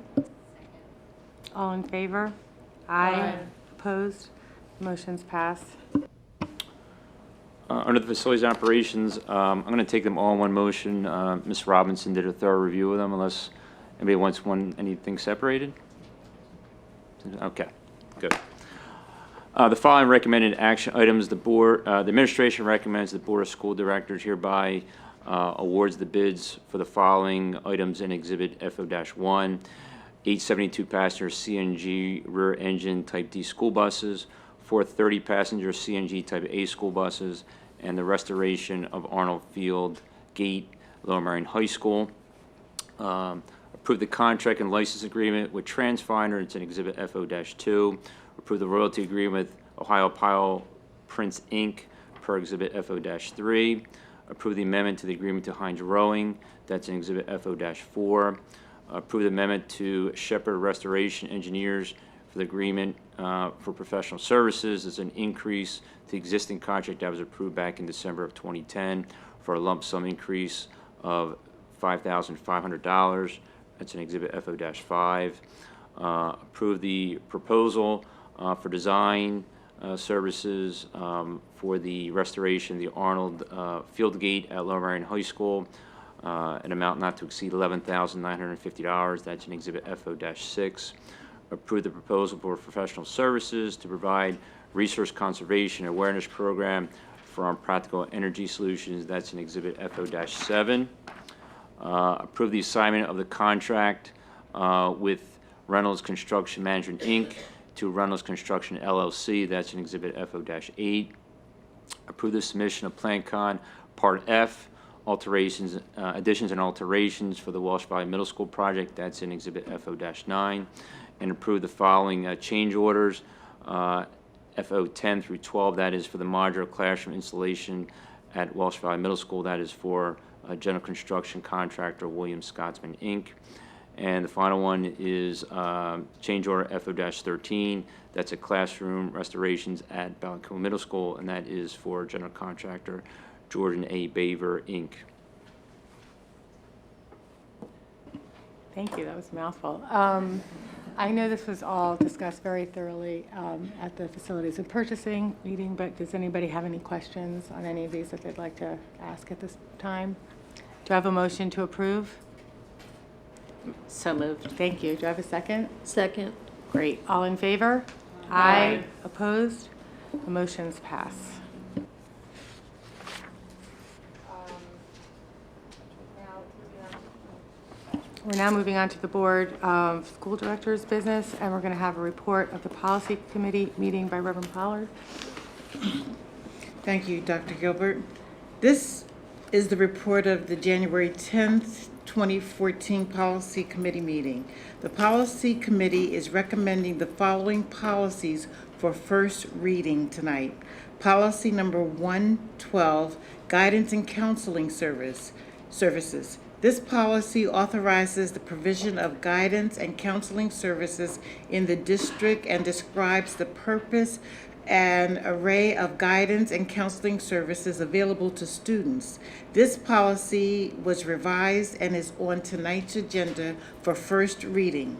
All in favor? Aye. Opposed? Motion's passed. Under the Facilities and Operations, I'm going to take them all in one motion. Ms. Robinson did a thorough review of them, unless anybody wants anything separated? Okay, good. The following recommended action items, the administration recommends the Board of School Directors hereby awards the bids for the following items in Exhibit FO-1, 872 passenger CNG rear engine Type D school buses, 430 passenger CNG Type A school buses, and the restoration of Arnold Field Gate, Lower Merion High School. Approve the contract and license agreement with TransFinder, it's in Exhibit FO-2. Approve the royalty agreement with Ohio Pile Prince Inc. per Exhibit FO-3. Approve the amendment to the agreement to Heinz Rowing, that's in Exhibit FO-4. Approve the amendment to Shepherd Restoration Engineers for the agreement for professional services. It's an increase to the existing contract that was approved back in December of 2010 for a lump sum increase of $5,500. That's in Exhibit FO-5. Approve the proposal for design services for the restoration of the Arnold Field Gate at Lower Merion High School, an amount not to exceed $11,950. That's in Exhibit FO-6. Approve the proposal for professional services to provide resource conservation awareness program from Practical Energy Solutions. That's in Exhibit FO-7. Approve the assignment of the contract with Reynolds Construction Management, Inc. to Reynolds Construction, LLC. That's in Exhibit FO-8. Approve the submission of Plan Con Part F, alterations, additions and alterations for the Welsh Valley Middle School project. That's in Exhibit FO-9. And approve the following change orders, FO-10 through 12. That is for the modular classroom installation at Welsh Valley Middle School. That is for general construction contractor Williams Scotsman, Inc. And the final one is change order FO-13. That's a classroom restorations at Balakinwood Middle School, and that is for general contractor Jordan A. Baver, Inc. Thank you. That was a mouthful. I know this was all discussed very thoroughly at the Facilities and Purchasing meeting, but does anybody have any questions on any of these that they'd like to ask at this time? Do I have a motion to approve? So moved. Thank you. Do I have a second? Second. Great. All in favor? Aye. Opposed? The motions pass. We're now moving on to the Board of School Directors business, and we're going to have a report of the Policy Committee meeting by Reverend Pollard. Thank you, Dr. Gilbert. This is the report of the January 10th, 2014 Policy Committee meeting. The Policy Committee is recommending the following policies for first reading tonight. Policy number 112, Guidance and Counseling Services. This policy authorizes the provision of guidance and counseling services in the district and describes the purpose and array of guidance and counseling services available to students. This policy was revised and is on tonight's agenda for first reading.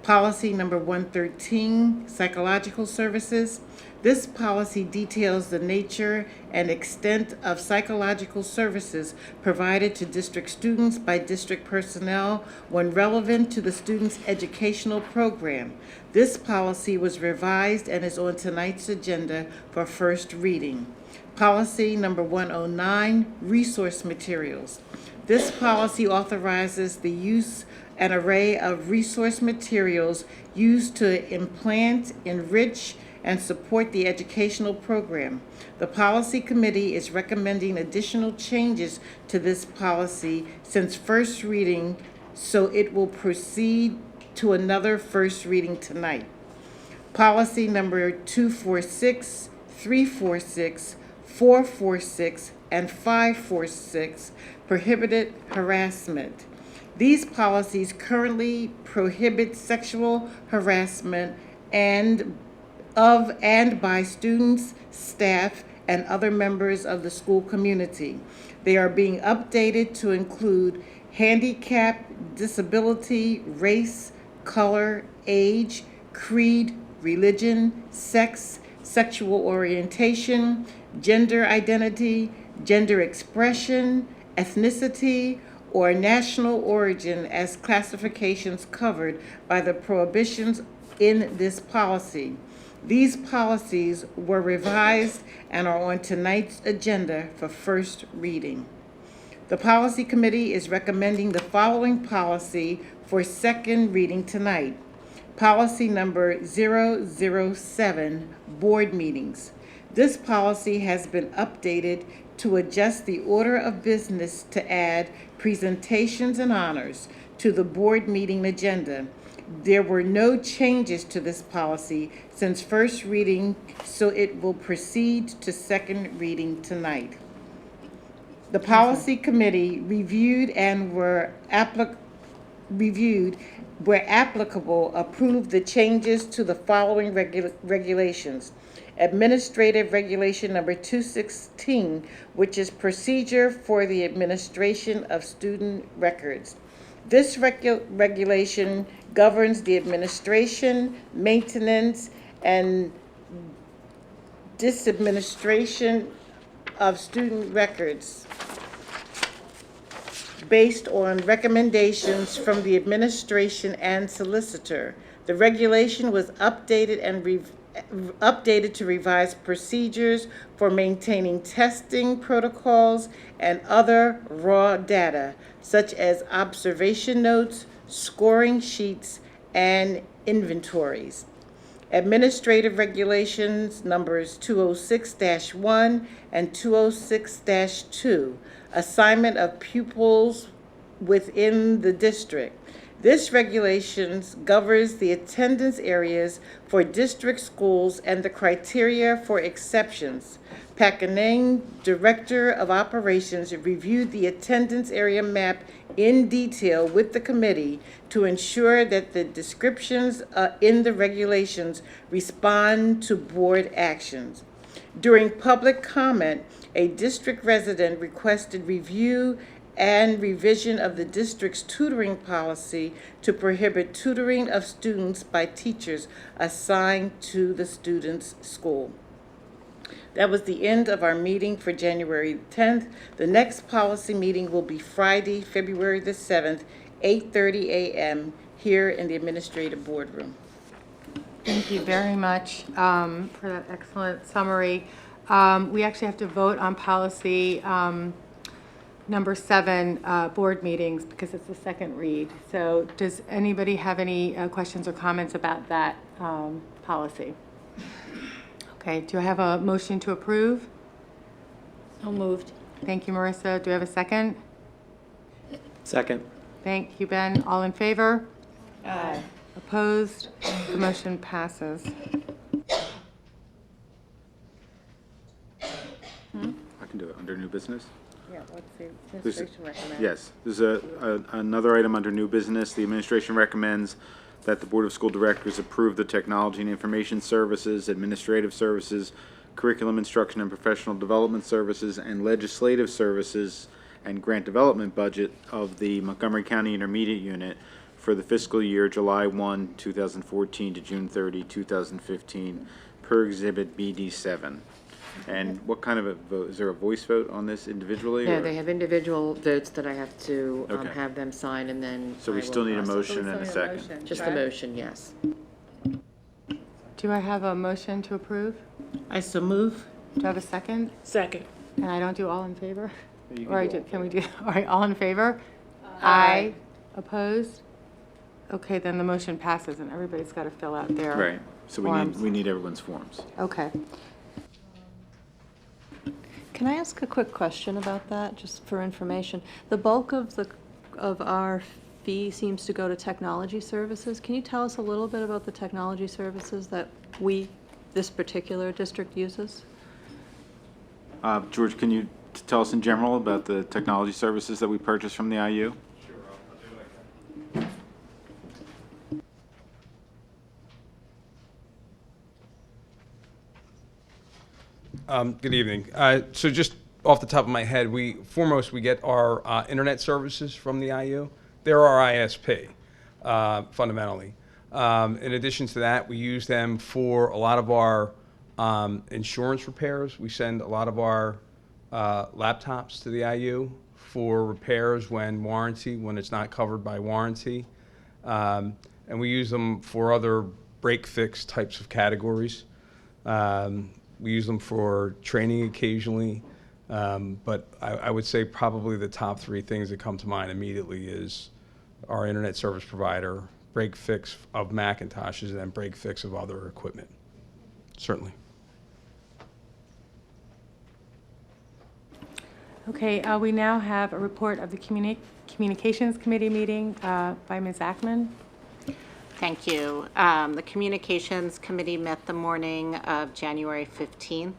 Policy number 113, Psychological Services. This policy details the nature and extent of psychological services provided to district students by district personnel when relevant to the student's educational program. This policy was revised and is on tonight's agenda for first reading. Policy number 109, Resource Materials. This policy authorizes the use an array of resource materials used to implant, enrich, and support the educational program. The Policy Committee is recommending additional changes to this policy since first reading, so it will proceed to another first reading tonight. Policy number 246, 346, 446, and 546, Prohibited Harassment. These policies currently prohibit sexual harassment of and by students, staff, and other members of the school community. They are being updated to include handicap, disability, race, color, age, creed, religion, sex, sexual orientation, gender identity, gender expression, ethnicity, or national origin as classifications covered by the prohibitions in this policy. These policies were revised and are on tonight's agenda for first reading. The Policy Committee is recommending the following policy for second reading tonight. Policy number 007, Board Meetings. This policy has been updated to adjust the order of business to add presentations and honors to the board meeting agenda. There were no changes to this policy since first reading, so it will proceed to second reading tonight. The Policy Committee reviewed and where applicable, approved the changes to the following regulations. Administrative Regulation number 216, which is procedure for the administration of student records. This regulation governs the administration, maintenance, and disadministration of student records based on recommendations from the administration and solicitor. The regulation was updated to revise procedures for maintaining testing protocols and other raw data, such as observation notes, scoring sheets, and inventories. Administrative Regulations numbers 206-1 and 206-2, assignment of pupils within the district. This regulations governs the attendance areas for district schools and the criteria for exceptions. Pakanang, Director of Operations, reviewed the attendance area map in detail with the committee to ensure that the descriptions in the regulations respond to board actions. During public comment, a district resident requested review and revision of the district's tutoring policy to prohibit tutoring of students by teachers assigned to the student's school. That was the end of our meeting for January 10th. The next policy meeting will be Friday, February the 7th, 8:30 a.m. here in the Administrative Boardroom. Thank you very much for that excellent summary. We actually have to vote on policy number 7, board meetings, because it's the second read. So does anybody have any questions or comments about that policy? Okay, do I have a motion to approve? So moved. Thank you, Marissa. Do I have a second? Second. Thank you, Ben. All in favor? Aye. Opposed? The motion passes. I can do it under new business. Yeah, what's the administration recommend? Yes, there's another item under new business. The administration recommends that the Board of School Directors approve the Technology and Information Services, Administrative Services, Curriculum Instruction and Professional Development Services, and Legislative Services and Grant Development budget of the Montgomery County Intermediate Unit for the fiscal year July 1, 2014 to June 30, 2015, per Exhibit BD7. And what kind of a vote? Is there a voice vote on this individually? No, or- they have individual votes that I have to Okay. have them sign, and then So I we will still need a process. motion and a second. Just the motion, yes. Do I have a motion to approve? I so move. Do I have a second? Second. And I don't do all in favor? You can Or I do do, can we do, all right, all in favor? Aye. Opposed? Okay, then the motion passes and everybody's got to fill out their Right, so forms. we need everyone's forms. Okay. Can I ask a quick question about that, just for information? The bulk of our fee seems to go to technology services. Can you tell us a little bit about the technology services that this particular district uses? George, can you tell us in general about the technology services that we purchase from the IU? Good evening. So just off the top of my head, we get our internet services from the IU. They're our ISP, fundamentally. In addition to that, we use them for a lot of our insurance repairs. We send a lot of our laptops to the IU for repairs when it's not covered by warranty. And we use them for other break-fix types of categories. We use them for training occasionally, but I would say probably the top 3 things that come to mind immediately is our internet service provider, break fix of Macintoshes, and then break fix of other equipment, certainly. Okay, we now have a report of the Communications Committee meeting by Ms. Ackman. Thank you. The Communications Committee met the morning of January 15th.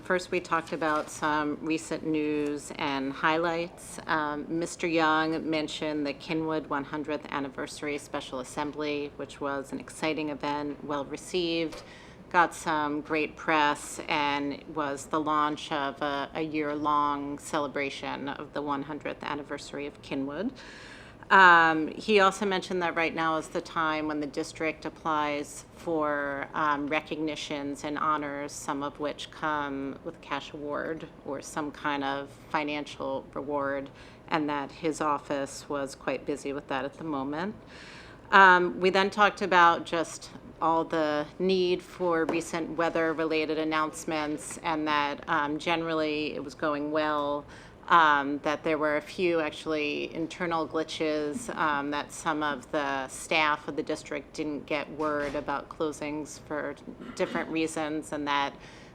First, we talked about some recent news and highlights. Mr. Young mentioned the Kinwood 100th Anniversary Special Assembly, which was an exciting event, well received, got some great press, and was the launch of a year-long celebration of the 100th anniversary of Kinwood. He also mentioned that right now is the time when the district applies for recognitions and honors, some of which come with cash award or some kind of financial reward, and that his office was quite busy with that at the moment. We then talked about just all the need for recent weather-related announcements, and that generally it was going well. That there were a few actually internal glitches, that some of the staff of the district didn't get word about closings for different reasons, and that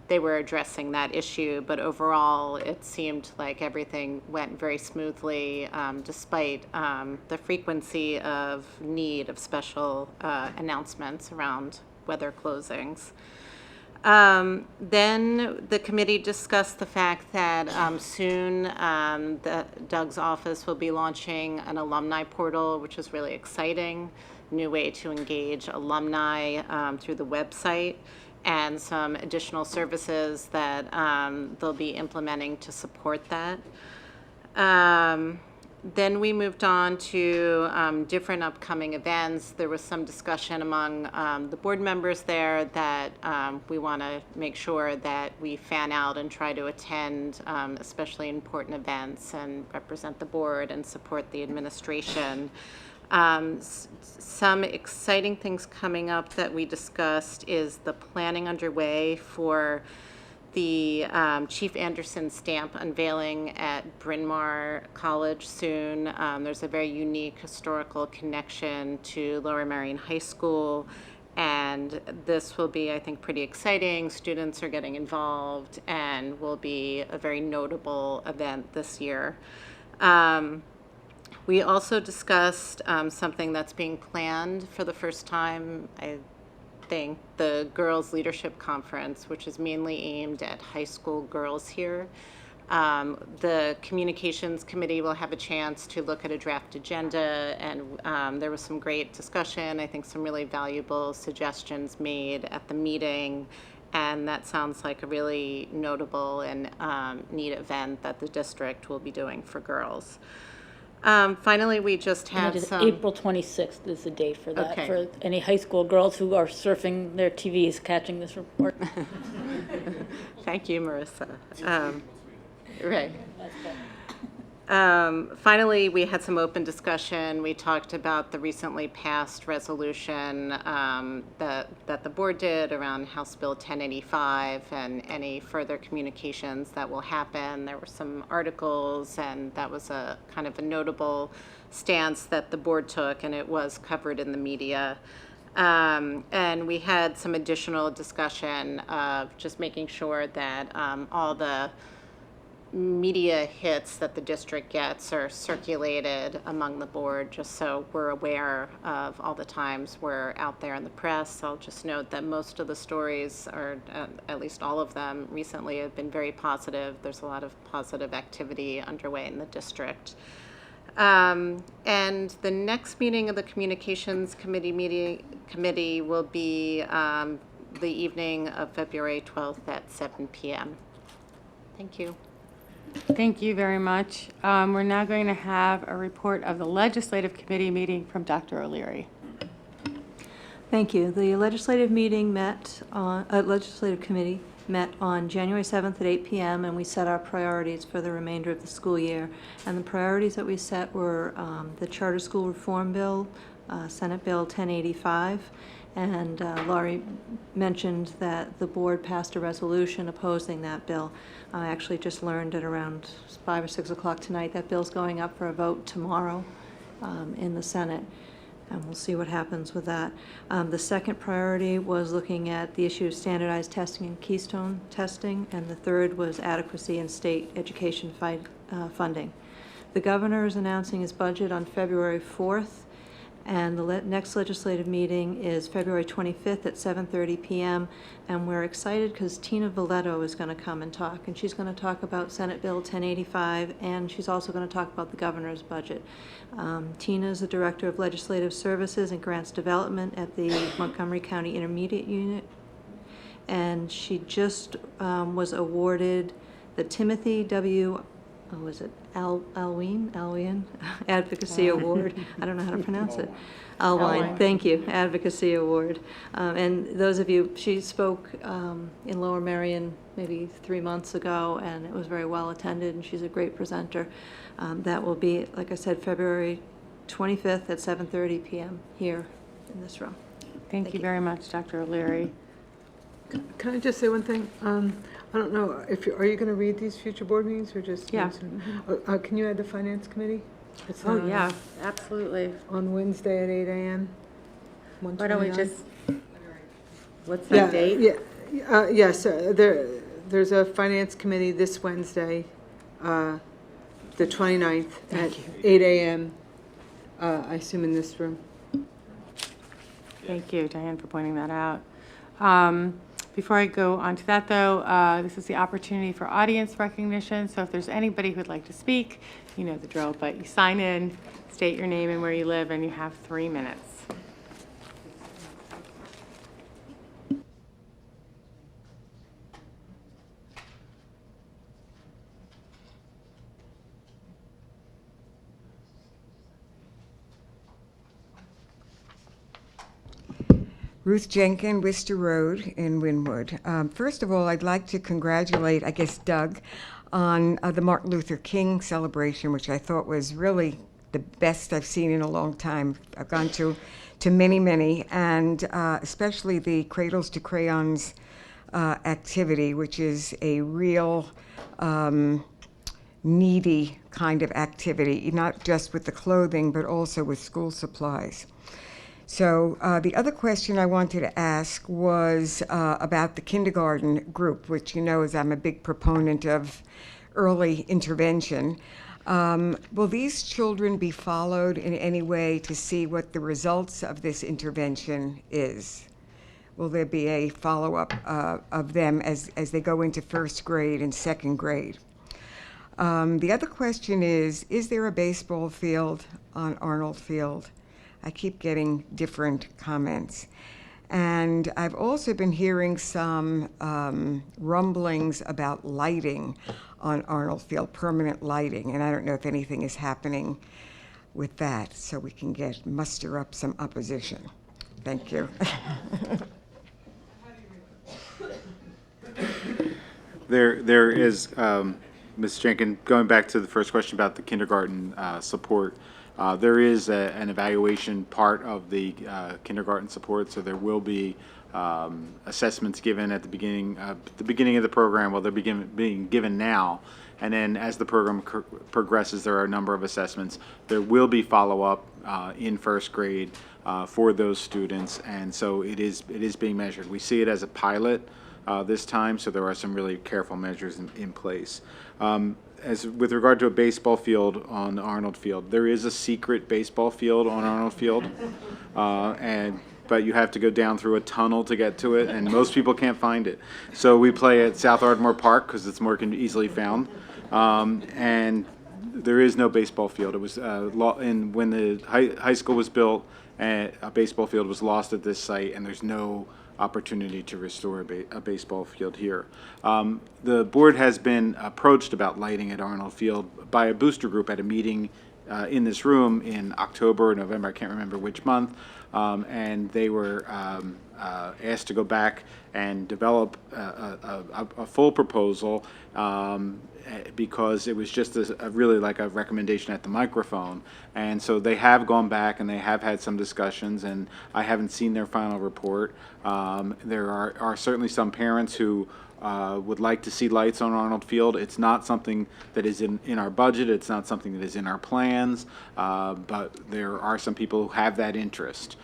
they were addressing that issue. But overall, it seemed like everything went very smoothly, despite the frequency of need of special announcements around weather closings. Then the committee discussed the fact that soon Doug's office will be launching an alumni portal, which is really exciting, new way to engage alumni through the website, and some additional services that they'll be implementing to support that. Then we moved on to different upcoming events. There was some discussion among the board members there that we want to make sure that we fan out and try to attend especially important events and represent the board and support the administration. Some exciting things coming up that we discussed is the planning underway for the Chief Anderson stamp unveiling at Bryn Mawr College soon. There's a very unique historical connection to Lower Merion High School, and this will be, I think, pretty exciting. Students are getting involved and will be a very notable event this year. We also discussed something that's being planned for the first time, I think, the Girls Leadership Conference, which is mainly aimed at high school girls here. The Communications Committee will have a chance to look at a draft agenda, and there was some great discussion, I think some really valuable suggestions made at the meeting, and that sounds like a really notable and neat event that the district will be doing for girls. Finally, we just And had it is some... April 26th is the date for that, Okay. for any high school girls who are surfing their TVs catching this report. Thank you, Marissa. Right. Finally, we had some open discussion. We talked about the recently passed resolution that the board did around House Bill 1085 and any further communications that will happen. There were some articles, and that was a kind of a notable stance that the board took, and it was covered in the media. And we had some additional discussion of just making sure that all the media hits that the district gets are circulated among the board, just so we're aware of all the times we're out there in the press. I'll just note that most of the stories, or at least all of them recently, have been very positive. There's a lot of positive activity underway in the district. And the next meeting of the Communications Committee will be the evening of February 12th at 7 p.m. Thank you. Thank you very much. We're now going to have a report of the Legislative Committee meeting from Dr. O'Leary. Thank you. The legislative committee met on January 7th at 8 p.m. and we set our priorities for the remainder of the school year. And the priorities that we set were the Charter School Reform Bill, Senate Bill 1085, and Laurie mentioned that the board passed a resolution opposing that bill. I actually just learned at around 5 or 6 o'clock tonight that bill's going up for a vote tomorrow in the Senate, and we'll see what happens with that. The second priority was looking at the issue of standardized testing and keystone testing, and the third was adequacy in state education funding. The governor is announcing his budget on February 4th, and the next legislative meeting is February 25th at 7:30 p.m. And we're excited because Tina Valletto is going to come and talk. And she's going to talk about Senate Bill 1085, and she's also going to talk about the governor's budget. Tina is the Director of Legislative Services and Grants Development at the Montgomery County Intermediate Unit. And she just was awarded the Timothy W. Alwine Advocacy Award. I don't know how to pronounce it. Alwine, thank you, Advocacy Award. And those of you, she spoke in Lower Merion maybe 3 months ago, and it was very well attended, and she's a great presenter. That will be, like I said, February 25th at 7:30 p.m. here in this room. Thank you very much, Dr. O'Leary. Can I just say one thing? I don't know, are you going to read these future board meetings or just? Yeah. Can you add the Finance Committee? It's, Oh, yeah, absolutely. on Wednesday at 8 a.m. Why don't we 129. just, what's that date? Yes, there's a Finance Committee this Wednesday, the 29th at 8 a.m., I assume in this room. Thank you, Diane, for pointing that out. Before I go on to that, though, this is the opportunity for audience recognition. So if there's anybody who'd like to speak, you know the drill, but you sign in, state your name and where you live, and you have 3 minutes. Ruth Jenkin, Worcester Road in Wynwood. First of all, I'd like to congratulate, I guess, Doug on the Martin Luther King celebration, which I thought was really the best I've seen in a long time. I've gone to many, and especially the Cradles to Crayons activity, which is a real needy kind of activity, not just with the clothing, but also with school supplies. So the other question I wanted to ask was about the kindergarten group, which you know is I'm a big proponent of early intervention. Will these children be followed in any way to see what the results of this intervention is? Will there be a follow-up of them as they go into first grade and second grade? The other question is there a baseball field on Arnold Field? I keep getting different comments. And I've also been hearing some rumblings about lighting on Arnold Field, permanent lighting, and I don't know if anything is happening with that, so we can muster up some opposition. Thank you. There is, Ms. Jenkins, going back to the first question about the kindergarten support, there is an evaluation part of the kindergarten support, so there will be assessments given at the beginning of the program. Well, they're being given now, and then as the program progresses, there are a number of assessments. There will be follow-up in first grade for those students, and so it is being measured. We see it as a pilot this time, so there are some really careful measures in place. As with regard to a baseball field on Arnold Field, there is a secret baseball field on Arnold Field, but you have to go down through a tunnel to get to it, and most people can't find it. So we play at South Ardmore Park because it's more easily found, and there is no baseball field. It was when the high school was built, a baseball field was lost at this site, and there's no opportunity to restore a baseball field here. The board has been approached about lighting at Arnold Field by a booster group at a meeting in this room in October or November, I can't remember which month, and they were asked to go back and develop a full proposal because it was just really like a recommendation at the microphone. And so they have gone back and they have had some discussions, and I haven't seen their final report. There are certainly some parents who would like to see lights on Arnold Field. It's not something that is in our budget. It's not something that is in our plans, but there are some people who have that interest.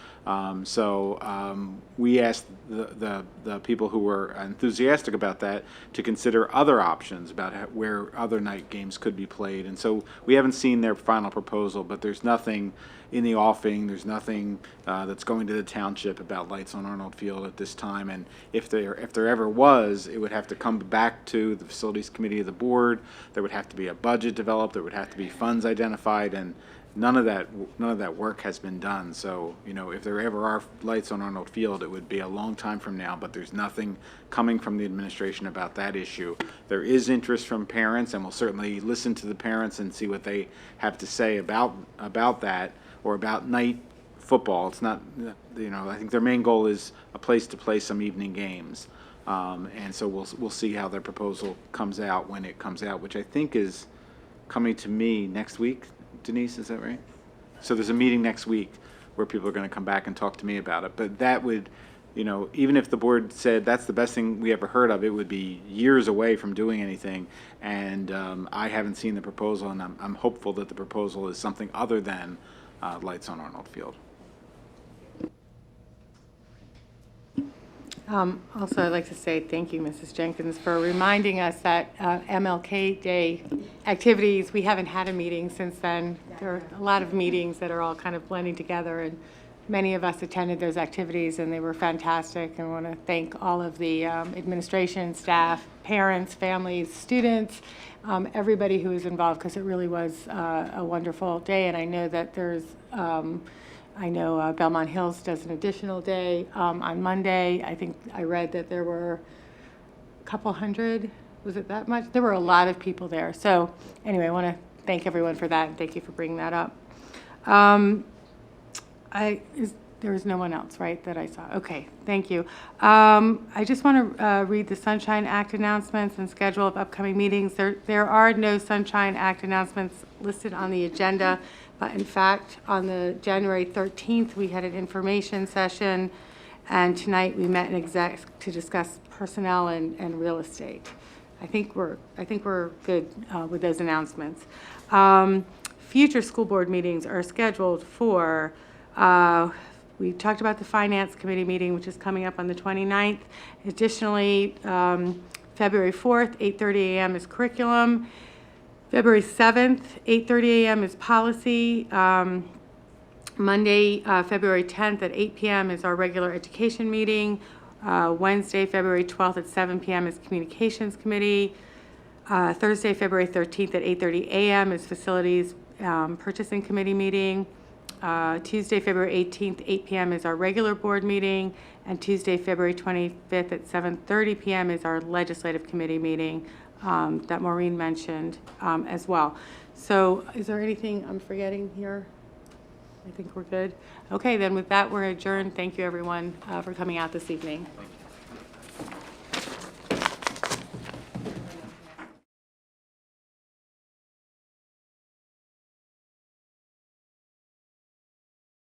We asked the people who were enthusiastic about that to consider other options about where other night games could be played. And so we haven't seen their final proposal, but there's nothing in the offing, there's nothing that's going to the township about lights on Arnold Field at this time. And if there ever was, it would have to come back to the Facilities Committee of the board. There would have to be a budget developed. There would have to be funds identified, and none of that work has been done. So, if there ever are lights on Arnold Field, it would be a long time from now, but there's nothing coming from the administration about that issue. There is interest from parents, and we'll certainly listen to the parents and see what they have to say about that, or about night football. It's not, I think their main goal is a place to play some evening games. And so we'll see how their proposal comes out when it comes out, which I think is coming to me next week. Denise, is that right? So there's a meeting next week where people are going to come back and talk to me about it. But that would, even if the board said that's the best thing we ever heard of, it would be years away from doing anything. And I haven't seen the proposal, and I'm hopeful that the proposal is something other than lights on Arnold Field. Also, I'd like to say thank you, Mrs. Jenkins, for reminding us that MLK Day activities, we haven't had a meeting since then. There are a lot of meetings that are all kind of blending together, and many of us attended those activities, and they were fantastic. And I want to thank all of the administration, staff, parents, families, students, everybody who was involved, because it really was a wonderful day. And I know that there's Belmont Hills does an additional day on Monday. I think I read that there were a couple hundred. Was it that much? There were a lot of people there. So anyway, I want to thank everyone for that, and thank you for bringing that up. There was no one else, right, that I saw? Okay, thank you. I just want to read the Sunshine Act announcements and schedule of upcoming meetings. There are no Sunshine Act announcements listed on the agenda, but in fact, on the January 13th, we had an information session, and tonight we met in exec to discuss personnel and real estate. I think we're good with those announcements. Future school board meetings are scheduled for, we talked about the Finance Committee meeting, which is coming up on the 29th. Additionally, February 4th, 8:30 a.m. is curriculum. February 7th, 8:30 a.m. is policy. Monday, February 10th at 8 p.m. is our regular education meeting. Wednesday, February 12th at 7 p.m. is Communications Committee. Thursday, February 13th at 8:30 a.m. is Facilities Purchasing Committee meeting. Tuesday, February 18th, 8 p.m. is our regular board meeting, and Tuesday, February 25th at 7:30 p.m. is our Legislative Committee meeting that Maureen mentioned as well. So is there anything I'm forgetting here? I think we're good. Okay, then with that, we're adjourned. Thank you, everyone, for coming out this evening.